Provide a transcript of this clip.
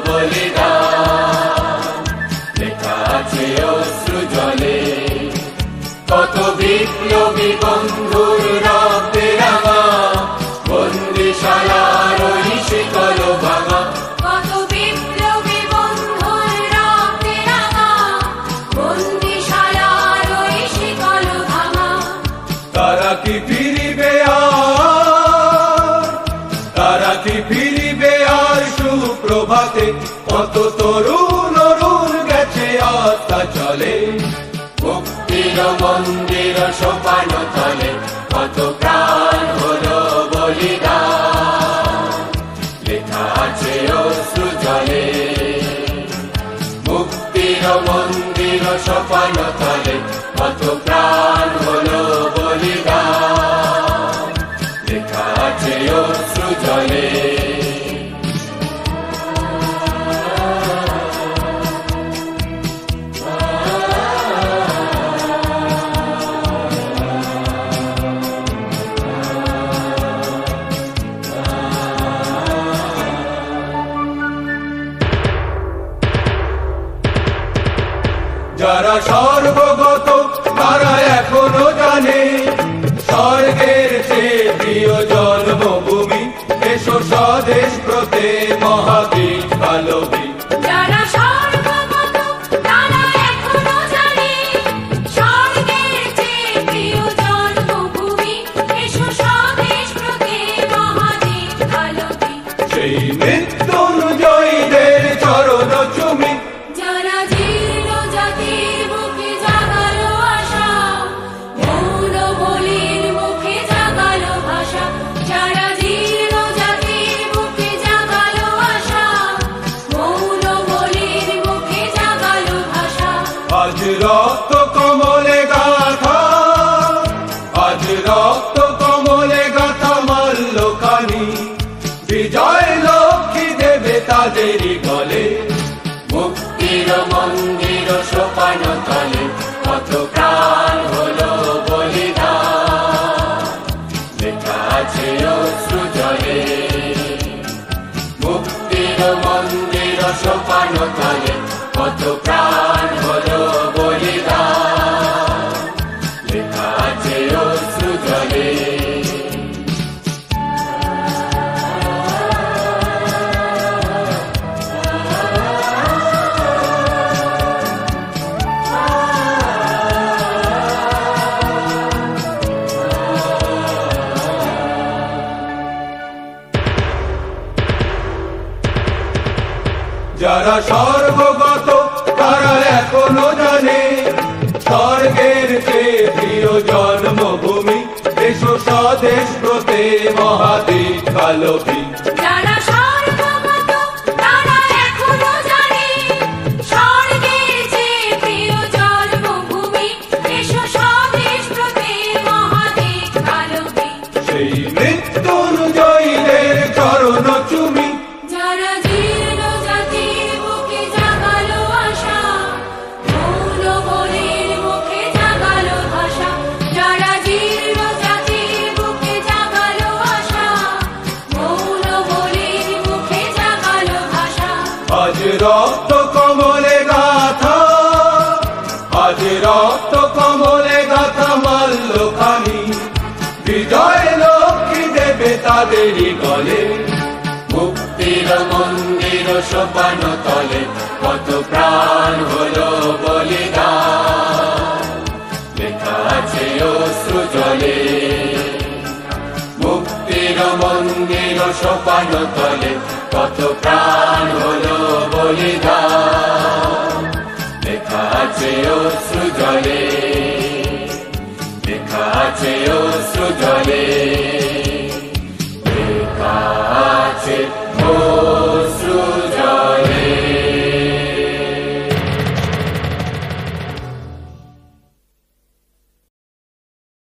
বলিদান, লেখা আছে অশ্রু জলে কত বিপ্লবী বন্ধুর রক্তে রাঙা বন্দিশালার ওই শিকল ভাঙা। কত বিপ্লবী বন্ধুর রক্তে রাঙা বন্দিশালার ওই শিকল ভাঙা। তারা কি ফিরিবে আর, তারা কি ফিরিবে আর সুপ্রভাতে? কত তরুণ অরুণ গেছে আত্মা চলে মুক্তির মন্দির সোপান তলে কত প্রাণ হলো বলিদান, লেখা আছে অশ্রু জলে মুক্তির মন্দির সোপান তলে কত প্রাণ হলো বলিদান, লেখা আছে অশ্রু জলে। যারা সর্বগত তারা এখনো জানে স্বর্গের চেয়ে প্রিয় জন্মভূমি, এসো স্বদেশ ব্রতে মহাবীর কালবী। যারা সর্বগত তারা এখনো জানে স্বর্গের চেয়ে প্রিয় জন্মভূমি, এসো স্বদেশ ব্রতে মহাবীর কালবী। সেই মৃত্যুঞ্জয়ীদের চরণ চুমি যারা জীর্ণ জাতির বুকে জাগালো আশা, মৌন বলির মুখে জাগালো ভাষা। যারা জীর্ণ জাতির বুকে জাগালো আশা, মৌন বলির মুখে জাগালো ভাষা। আজ রক্ত কমলে গাথা, আজ রক্ত কমলে গাথা মাল্যখানি, বিজয় লক্ষ্মী দেবে তাদেরই গলে মুক্তির মন্দির সোপান তলে কত প্রাণ হলো বলিদান, লেখা আছে অশ্রু জলে মুক্তির মন্দির সোপান তলে কত প্রাণ হলো বলিদান, লেখা আছে অশ্রু জলে। যারা সর্বগত তারা এখনো জানে স্বর্গের চেয়ে প্রিয় জন্মভূমি, এসো স্বদেশ ব্রতে মহাবীর কালবী। যারা সর্বগত তারা এখনো জানে স্বর্গের চেয়ে প্রিয় জন্মভূমি, এসো স্বদেশ ব্রতে মহাবীর কালবী। সেই মৃত্যুঞ্জয়ীদের চরণ চুমি যারা জীর্ণ জাতির বুকে জাগালো আশা, মৌন বলির মুখে জাগালো ভাষা। যারা জীর্ণ জাতির বুকে জাগালো আশা, মৌন বলির মুখে জাগালো ভাষা। আজ রক্ত কমলে গাথা, আজ রক্ত কমলে গাথা মাল্যখানি, বিজয় লক্ষ্মী দেবে তাদেরই গলে মুক্তির মন্দির সোপান তলে কত প্রাণ হলো বলিদান, লেখা আছে অশ্রু জলে মুক্তির মন্দির সোপান তলে কত প্রাণ হলো বলিদান, লেখা আছে অশ্রু জলে, লেখা আছে অশ্রু জলে।